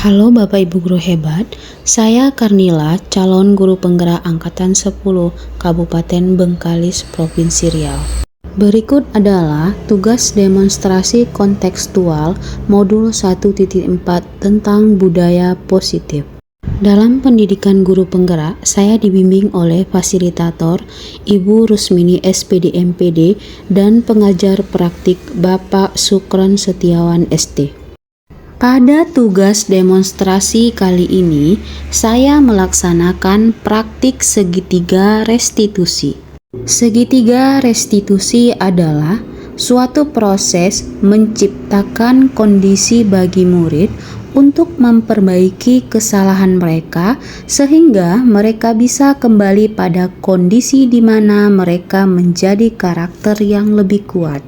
Halo Bapak Ibu Guru Hebat, saya Karnila, calon guru penggerak Angkatan 10 Kabupaten Bengkalis, Provinsi Riau. Berikut adalah tugas demonstrasi kontekstual modul 1.4 tentang budaya positif. Dalam pendidikan guru penggerak, saya dibimbing oleh fasilitator Ibu Rusmini SPD MPD dan pengajar praktik Bapak Sukron Setiawan SD. Pada tugas demonstrasi kali ini, saya melaksanakan praktik segitiga restitusi. Segitiga restitusi adalah suatu proses menciptakan kondisi bagi murid untuk memperbaiki kesalahan mereka sehingga mereka bisa kembali pada kondisi di mana mereka menjadi karakter yang lebih kuat.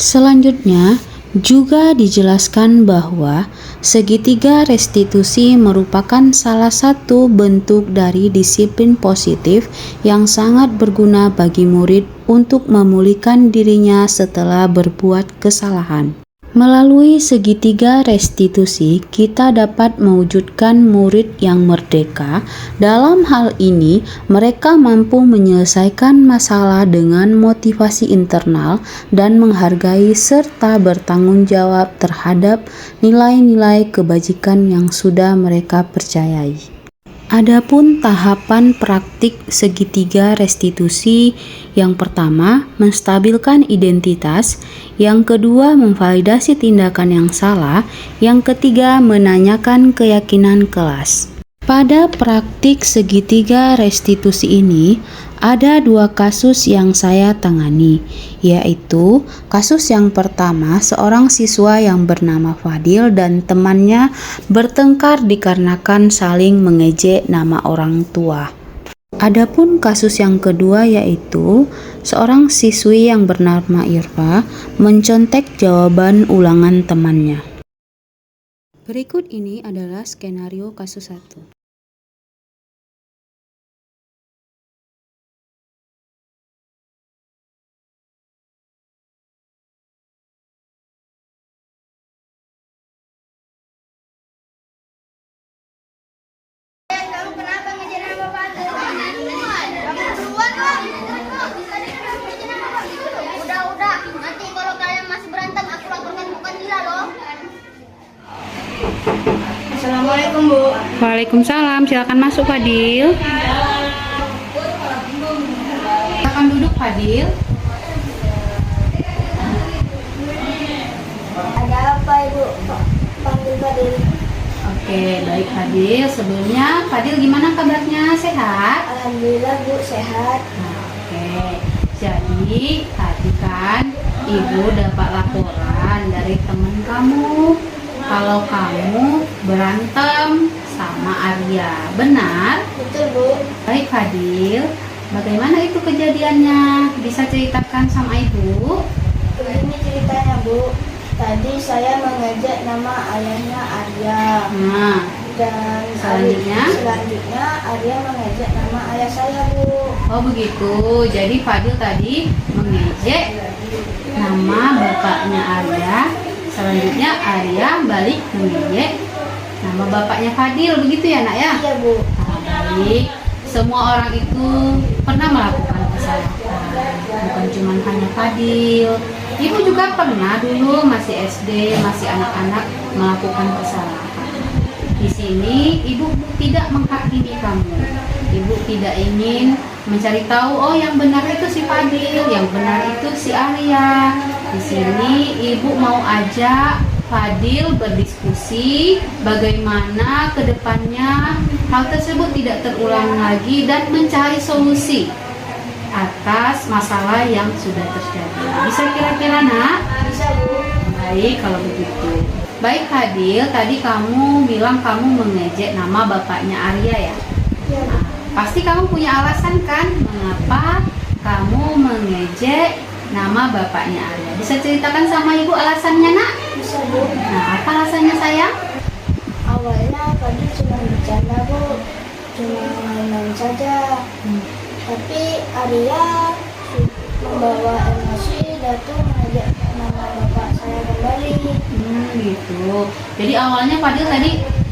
Selanjutnya, juga dijelaskan bahwa segitiga restitusi merupakan salah satu bentuk dari disiplin positif yang sangat berguna bagi murid untuk memulihkan dirinya setelah berbuat kesalahan. Melalui segitiga restitusi, kita dapat mewujudkan murid yang merdeka. Dalam hal ini, mereka mampu menyelesaikan masalah dengan motivasi internal dan menghargai serta bertanggung jawab terhadap nilai-nilai kebajikan yang sudah mereka percayai. Adapun tahapan praktik segitiga restitusi, yang pertama menstabilkan identitas, yang kedua memvalidasi tindakan yang salah, yang ketiga menanyakan keyakinan kelas. Pada praktik segitiga restitusi ini, ada dua kasus yang saya tangani, yaitu kasus yang pertama, seorang siswa yang bernama Fadil dan temannya bertengkar dikarenakan saling mengejek nama orang tua. Adapun kasus yang kedua yaitu seorang siswi yang bernama Irfa mencontek jawaban ulangan temannya. Berikut ini adalah skenario kasus 1. Udah, nanti kalau kalian masih berantem aku laporkan bukan gila loh. Assalamualaikum Bu. Waalaikumsalam, silakan masuk Fadil. Silakan duduk Fadil. Ada apa Ibu? Panggil Fadil. Oke, baik Fadil. Sebelumnya Fadil gimana kabarnya? Sehat? Alhamdulillah Bu, sehat. Oke, jadi tadi kan Ibu dapat laporan dari teman kamu kalau kamu berantem sama Arya, benar? Betul Bu. Baik Fadil, bagaimana itu kejadiannya? Bisa ceritakan sama Ibu? Begini ceritanya Bu. Tadi saya mengejek nama ayahnya Arya. Nah, Dan selanjutnya Arya mengejek nama ayah saya Bu. oh begitu. Jadi Fadil tadi mengejek nama bapaknya Arya. Selanjutnya Arya balik mengejek nama bapaknya Fadil. Begitu ya nak ya? Iya Bu. Baik. Semua orang itu pernah melakukan kesalahan. Bukan cuma hanya Fadil. Ibu juga pernah dulu masih SD, masih anak-anak melakukan kesalahan. Di sini ibu tidak menghakimi kamu. Ibu tidak ingin mencari tahu oh yang benar itu si Fadil, yang benar itu si Arya. Di sini ibu mau ajak Fadil berdiskusi bagaimana kedepannya hal tersebut tidak terulang lagi dan mencari solusi atas masalah yang sudah terjadi. Bisa kira-kira nak? Bisa Bu. Baik kalau begitu. Baik Fadil, tadi kamu bilang kamu mengejek nama bapaknya Arya ya? Iya Bu. Pasti kamu punya alasan kan mengapa kamu mengejek nama bapaknya Arya. Bisa ceritakan sama ibu alasannya nak? Bisa Bu. Nah, apa alasannya sayang? Awalnya Fadil cuma bercanda Bu. Cuma main saja. Tapi Arya membawa emosi datang mengajak nama bapak saya kembali. Gitu. Jadi awalnya Fadil tadi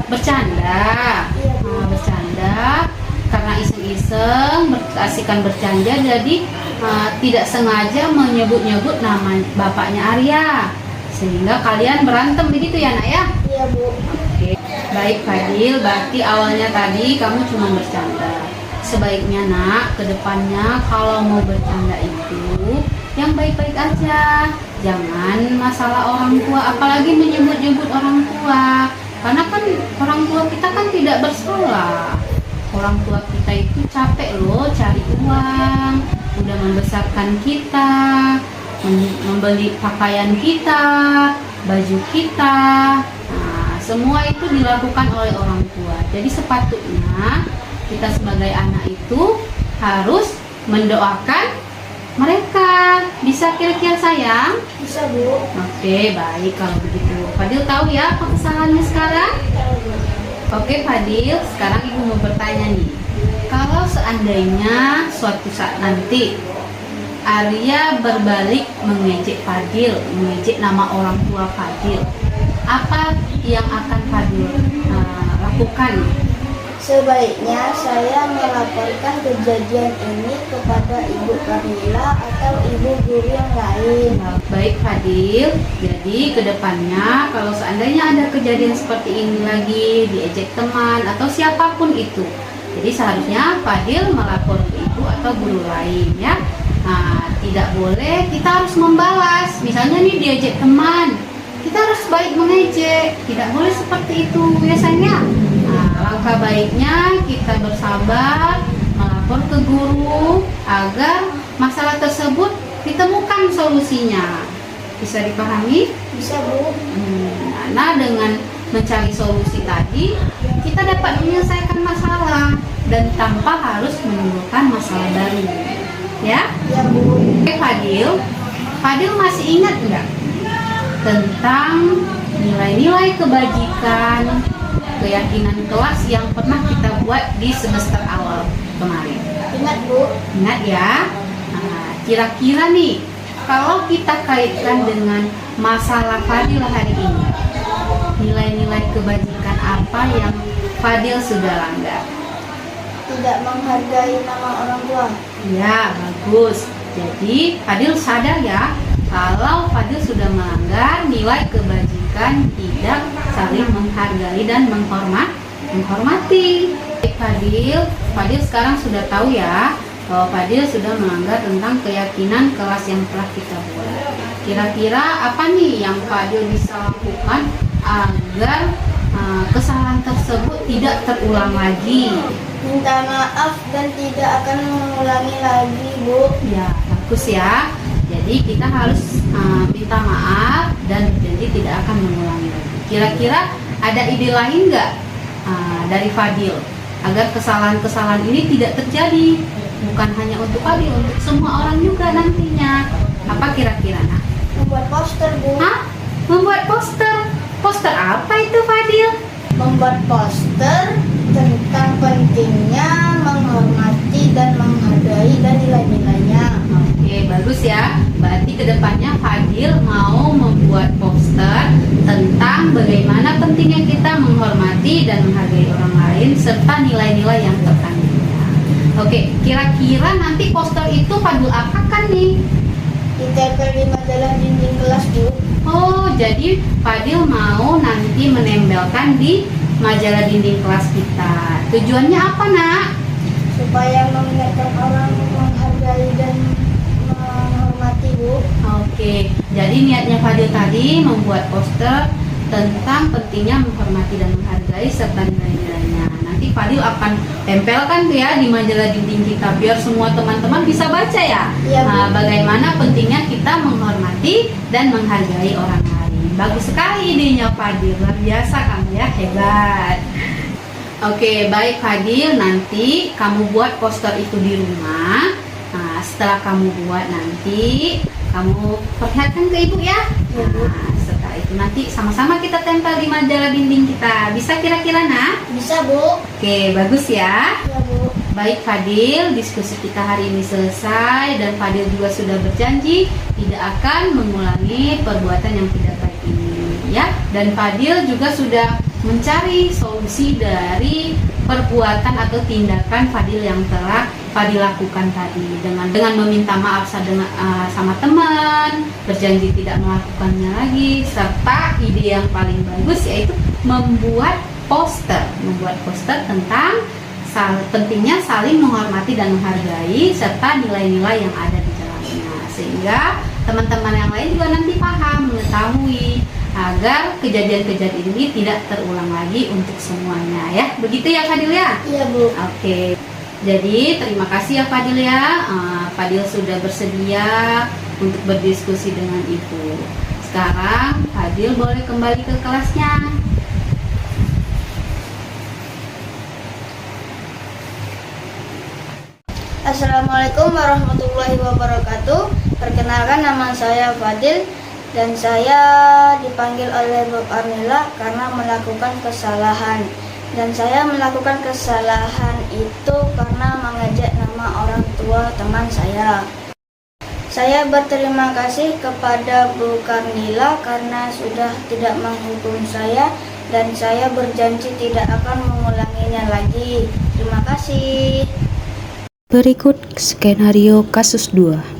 Bercanda. Iya, Bu. Bercanda karena iseng-iseng, asik-asikan bercanda, jadi tidak sengaja menyebut-nyebut nama bapaknya Arya, sehingga kalian berantem begitu ya nak ya? Iya, Bu. Oke. Baik Fadil, berarti awalnya tadi kamu cuma bercanda. Sebaiknya nak, kedepannya kalau mau bercanda itu yang baik-baik aja. Jangan masalah orang tua, apalagi menyebut-nyebut orang tua. Karena kan orang tua kita kan tidak bersalah. Orang tua kita itu capek loh cari uang, udah membesarkan kita, membeli pakaian kita, baju kita. Nah, semua itu dilakukan oleh orang tua. Jadi sepatutnya kita sebagai anak itu harus mendoakan mereka. Bisa kira-kira sayang? Bisa, Bu. Oke, baik kalau begitu. Fadil tahu ya apa kesalahannya sekarang? Tahu, Bu. Oke Fadil, sekarang ibu mau bertanya nih. Kalau seandainya suatu saat nanti Arya berbalik mengejek Fadil, mengejek nama orang tua Fadil, apa yang akan Fadil lakukan? Sebaiknya saya melaporkan kejadian ini kepada Ibu Karnila atau ibu guru yang lain. Baik Fadil, jadi kedepannya kalau seandainya ada kejadian seperti ini lagi, diejek teman atau siapapun itu, jadi seharusnya Fadil melapor ke ibu atau guru lain ya. Nah, tidak boleh kita harus membalas. Misalnya nih diejek teman, kita harus baik mengejek, tidak boleh seperti itu biasanya. Nah, langkah baiknya kita bersabar, melapor ke guru agar masalah tersebut ditemukan solusinya. Bisa dipahami? Bisa, Bu. Nah, dengan mencari solusi tadi, kita dapat menyelesaikan masalah dan tanpa harus menimbulkan masalah baru. Ya? Ya, Bu. Oke, Fadil masih ingat nggak tentang nilai-nilai kebajikan, keyakinan kelas yang pernah kita buat di semester awal kemarin? Ingat, Bu. Ingat ya? Nah, kira-kira nih, kalau kita kaitkan dengan masalah Fadil hari ini, nilai-nilai kebajikan apa yang Fadil sudah langgar? Tidak menghargai nama orang tua. Ya, bagus. Jadi Fadil sadar ya, kalau Fadil sudah melanggar nilai kebajikan, tidak saling menghargai dan menghormati. Fadil sekarang sudah tahu ya, bahwa Fadil sudah melanggar tentang keyakinan kelas yang telah kita buat. Kira-kira apa nih yang Fadil bisa lakukan agar kesalahan tersebut tidak terulang lagi? Minta maaf dan tidak akan mengulangi lagi, Bu. Ya, bagus ya. Jadi kita harus minta maaf dan berjanji tidak akan mengulangi lagi. Kira-kira ada ide lain nggak dari Fadil agar kesalahan-kesalahan ini tidak terjadi? Bukan hanya untuk Fadil, untuk semua orang juga nantinya. Apa kira-kira? Nah? Membuat poster, Bu. Hah? Membuat poster? Poster apa itu Fadil? Membuat poster tentang pentingnya menghormati dan menghargai dan nilai-nilainya. Oke, bagus ya. Berarti kedepannya Fadil mau membuat poster tentang bagaimana pentingnya kita menghormati dan menghargai orang lain serta nilai-nilai yang terkandungnya. Oke, kira-kira nanti poster itu Fadil apakan nih? Ditempel di majalah dinding kelas, Bu. Oh, jadi Fadil mau nanti menempelkan di majalah dinding kelas kita. Tujuannya apa, Nak? Supaya mengingatkan orang menghargai dan menghormati, Bu. Oke, jadi niatnya Fadil tadi membuat poster tentang pentingnya menghormati dan menghargai serta nilai-nilainya. Nanti Fadil akan tempelkan tuh ya di majalah dinding kita biar semua teman-teman bisa baca ya. Iya, Bu. Bagaimana pentingnya kita menghormati dan menghargai orang lain. Bagus sekali idenya Fadil, luar biasa kamu ya, hebat. Oke, baik Fadil, nanti kamu buat poster itu di rumah. Nah, setelah kamu buat nanti kamu perlihatkan ke ibu ya. Iya, Bu. Nah, setelah itu nanti sama-sama kita tempel di majalah dinding kita. Bisa kira-kira, Nak? Bisa, Bu. Oke, bagus ya. Iya, Bu. Baik Fadil, diskusi kita hari ini selesai dan Fadil juga sudah berjanji tidak akan mengulangi perbuatan yang tidak baik ini ya. Dan Fadil juga sudah mencari solusi dari perbuatan atau tindakan Fadil yang telah Fadil lakukan tadi, dengan meminta maaf sama teman, berjanji tidak melakukannya lagi, serta ide yang paling bagus yaitu membuat poster tentang pentingnya saling menghormati dan menghargai serta nilai-nilai yang ada di dalamnya, sehingga teman-teman yang lain juga nanti paham, mengetahui agar kejadian-kejadian ini tidak terulang lagi untuk semuanya ya. Begitu ya Fadil ya? Iya Bu. Oke. Jadi terima kasih ya Fadil ya. Fadil sudah bersedia untuk berdiskusi dengan Ibu. Sekarang Fadil boleh kembali ke kelasnya. Assalamualaikum warahmatullahi wabarakatuh. Perkenalkan, nama saya Fadil dan saya dipanggil oleh Bu Karnila karena melakukan kesalahan. Dan saya melakukan kesalahan itu karena mengejek nama orang tua teman saya. Saya berterima kasih kepada Bu Karnila karena sudah tidak menghukum saya dan saya berjanji tidak akan mengulanginya lagi. Terima kasih. Berikut skenario kasus 2.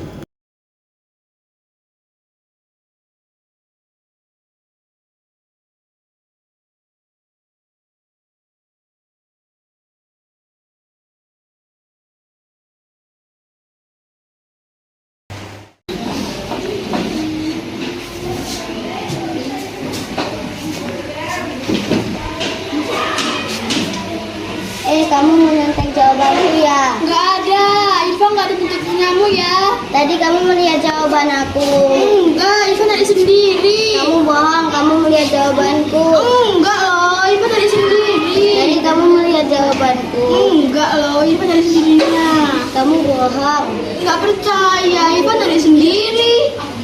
Kamu menyontek jawabanku ya? Nggak ada, Iva nggak ada bentuk punyamu ya. Tadi kamu melihat jawaban aku. Enggak, Iva tadi sendiri. Kamu bohong, kamu melihat jawabanku. Enggak loh, Iva tadi sendiri. Tadi kamu melihat jawabanku. Enggak loh, Iva tadi sendirinya. Kamu bohong. Nggak percaya, Iva tadi sendiri.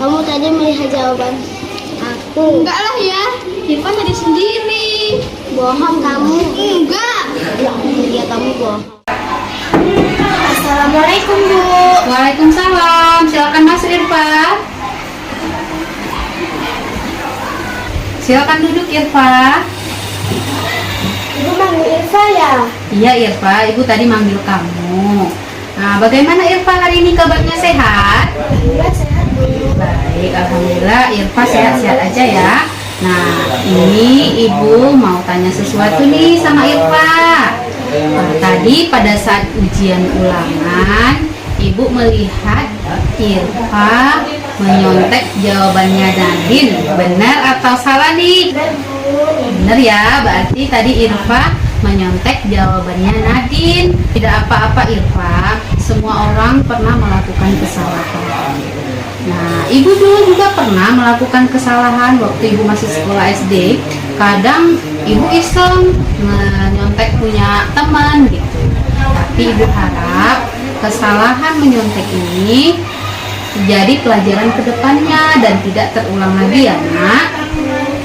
Kamu tadi melihat jawaban aku. Enggak lah ya, Iva tadi sendiri. Bohong kamu. Enggak. Iya, kamu bohong. Assalamualaikum Bu. Waalaikumsalam. Silakan Mas Irfa. Silakan duduk Irfa. Ibu manggil Irfa ya? Iya Irfa, Ibu tadi manggil kamu. Nah, bagaimana Irfa hari ini, kabarnya sehat? Alhamdulillah sehat Bu. Baik, alhamdulillah Irfa sehat-sehat aja ya. Nah, ini Ibu mau tanya sesuatu nih sama Irfa. Tadi pada saat ujian ulangan, Ibu melihat Irfa menyontek jawabannya Nadine. Benar atau salah nih? Benar ya, berarti tadi Irfa menyontek jawabannya Nadine. Tidak apa-apa Irfa, semua orang pernah melakukan kesalahan. Nah, Ibu dulu juga pernah melakukan kesalahan waktu Ibu masih sekolah SD. Kadang Ibu iseng menyontek punya teman gitu. Tapi Ibu harap kesalahan menyontek ini jadi pelajaran ke depannya dan tidak terulang lagi ya, Nak.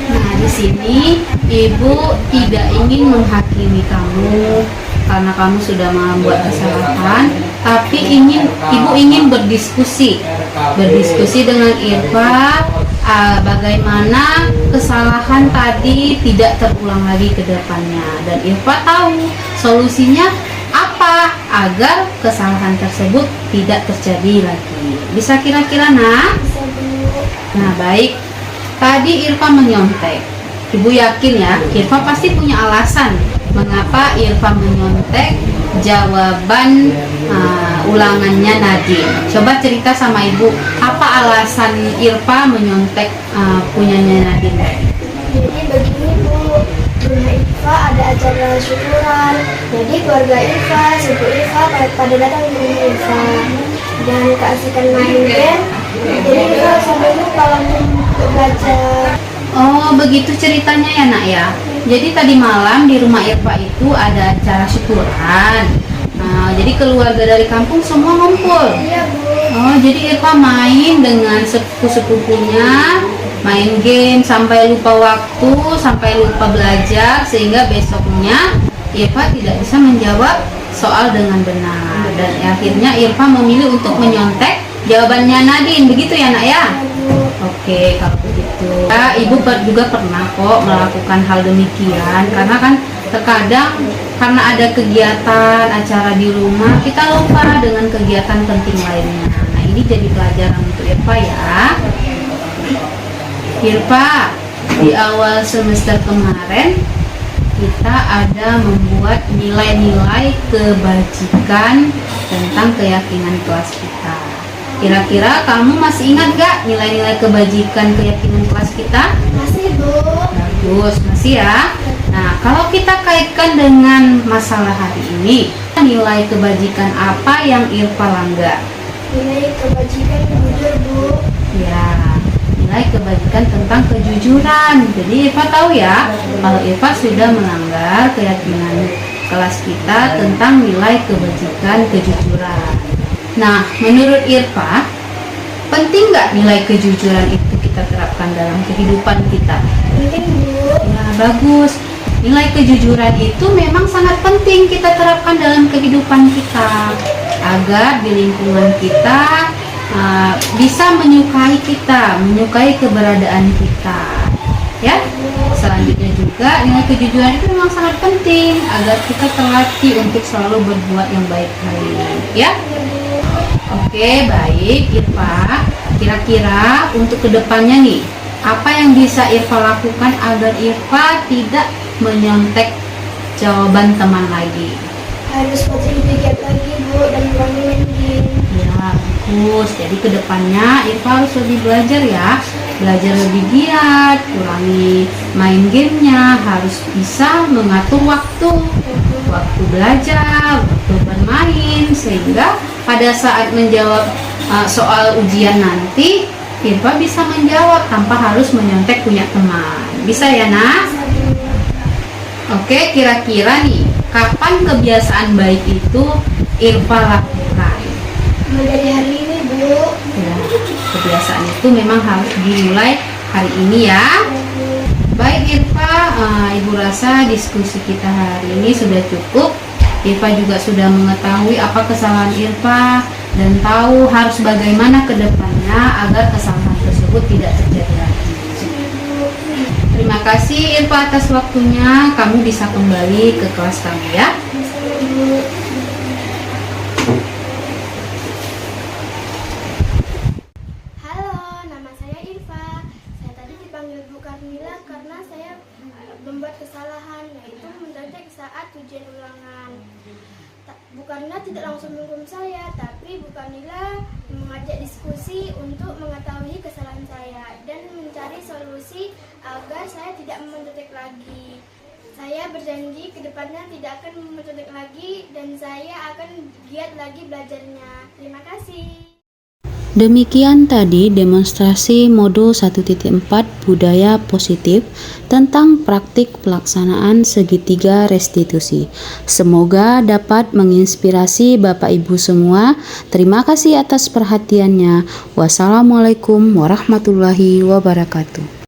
Nah, di sini Ibu tidak ingin menghakimi kamu karena kamu sudah membuat kesalahan, tapi Ibu ingin berdiskusi dengan Irfa bagaimana kesalahan tadi tidak terulang lagi ke depannya, dan Irfa tahu solusinya apa agar kesalahan tersebut tidak terjadi lagi. Bisa kira-kira Nak? Nah, baik. Tadi Irfa menyontek. Ibu yakin ya, Irfa pasti punya alasan mengapa Irfa menyontek jawaban ulangannya Nadine. Coba cerita sama Ibu, apa alasan Irfa menyontek punyanya Nadine? Jadi begini Bu, Bunda Irfa ada acara syukuran. Jadi keluarga Irfa, sepupu Irfa pada datang ke rumah Irfa dan keasikan main game. Jadi Irfa sambil lupa waktu belajar. Oh, begitu ceritanya ya Nak ya. Jadi tadi malam di rumah Irfa itu ada acara syukuran. Nah, jadi keluarga dari kampung semua ngumpul. Iya Bu. Oh, jadi Irfa main dengan sepupu-sepupunya, main game sampai lupa waktu, sampai lupa belajar, sehingga besoknya Irfa tidak bisa menjawab soal dengan benar. Dan akhirnya Irfa memilih untuk menyontek jawabannya Nadine. Begitu ya Nak ya? Oke, kalau begitu Betul. Ya, Ibu juga pernah kok melakukan hal demikian, karena kan terkadang karena ada kegiatan acara di rumah kita lupa dengan kegiatan penting lainnya. Nah, ini jadi pelajaran untuk Irfa ya. Irfa, di awal semester kemarin kita ada membuat nilai-nilai kebajikan tentang keyakinan kelas kita. Kira-kira kamu masih ingat gak nilai-nilai kebajikan keyakinan kelas kita? Masih, Bu. Bagus, masih ya. Nah, kalau kita kaitkan dengan masalah hari ini, nilai kebajikan apa yang Irfa langgar? Nilai kebajikan jujur, Bu. Ya, nilai kebajikan tentang kejujuran. Jadi Irfa tahu ya, kalau Irfa sudah melanggar keyakinan kelas kita tentang nilai kebajikan kejujuran. Nah, menurut Irfa, penting nggak nilai kejujuran itu kita terapkan dalam kehidupan kita? Penting, Bu. Ya, bagus. Nilai kejujuran itu memang sangat penting kita terapkan dalam kehidupan kita agar di lingkungan kita bisa menyukai kita, menyukai keberadaan kita. Ya, selanjutnya juga nilai kejujuran itu memang sangat penting agar kita terlatih untuk selalu berbuat yang baik-baik. Ya. Oke, baik Irfa. Kira-kira untuk kedepannya nih, apa yang bisa Irfa lakukan agar Irfa tidak menyontek jawaban teman lagi? Harus baca lebih giat lagi, Bu, dan kurangi main game. Ya, bagus. Jadi kedepannya Irfa harus lebih belajar ya. Belajar lebih giat, kurangi main gamenya, harus bisa mengatur waktu belajar, waktu bermain, sehingga pada saat menjawab soal ujian nanti Irfa bisa menjawab tanpa harus menyontek punya teman. Bisa ya, Nak? Oke, kira-kira nih, kapan kebiasaan baik itu Irfa lakukan? Mulai dari hari ini, Bu. Ya, kebiasaan itu memang harus dimulai hari ini ya. Baik Irfa, Ibu rasa diskusi kita hari ini sudah cukup. Irfa juga sudah mengetahui apa kesalahan Irfa dan tahu harus bagaimana ke depannya agar kesalahan tersebut tidak terjadi lagi. Terima kasih Irfa atas waktunya. Kamu bisa kembali ke kelas kamu ya. Halo, nama saya Irfa. Saya tadi dipanggil Bu Karnila karena saya membuat kesalahan, yaitu mendadak saat ujian ulangan. Bu Karnila tidak langsung menghukum saya, tapi Bu Karnila mengajak diskusi untuk mengetahui kesalahan saya dan mencari solusi agar saya tidak mencontek lagi. Saya berjanji ke depannya tidak akan mencontek lagi dan saya akan giat lagi belajarnya. Terima kasih. Demikian tadi demonstrasi modul 1.4 budaya positif tentang praktik pelaksanaan segitiga restitusi. Semoga dapat menginspirasi Bapak Ibu semua. Terima kasih atas perhatiannya. Wassalamualaikum warahmatullahi wabarakatuh.